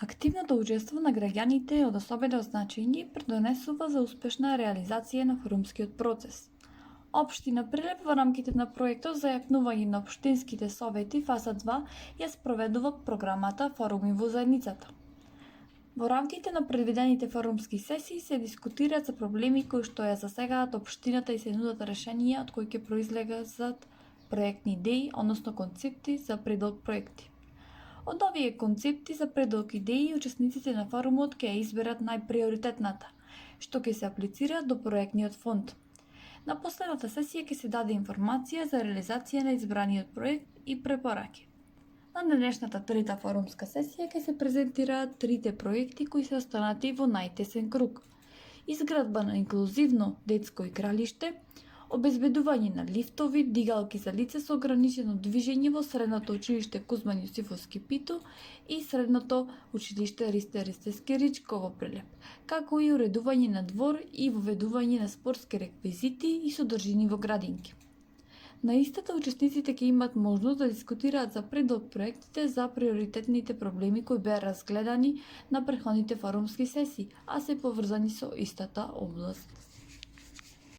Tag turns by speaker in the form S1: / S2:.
S1: Активното учество на граѓаните е од особено значење и придонесува за успешна реализација на форумскиот процес. Општина Прилеп во рамките на проектот за јакнување на општинските совети фаза 2 ја спроведува програмата Форуми во заедницата. Во рамките на предвидените форумски сесии се дискутираат за проблеми кои што ја засегаат општината и се нудат решенија од кои ќе произлезат проектни идеи, односно концепти за предлог проекти. Од овие концепти за предлог идеи, учесниците на форумот ќе ја изберат најприоритетната, што ќе се аплицира до проектниот фонд. На последната сесија ќе се даде информација за реализација на избраниот проект и препораки. На денешната трета форумска сесија ќе се презентираат трите проекти кои се останати во најтесен круг. Изградба на инклузивно детско игралиште, обезбедување на лифтови, дигалки за лица со ограничено движење во средното училиште Кузман Јосифовски Питу и средното училиште Ристе Ристевски Ричко во Прилеп, како и уредување на двор и воведување на спортски реквизити и содржини во градинки. На истата учесниците ќе имат можност да дискутираат за предлог проектите за приоритетните проблеми кои беа разгледани на претходните форумски сесии, а се поврзани со истата област.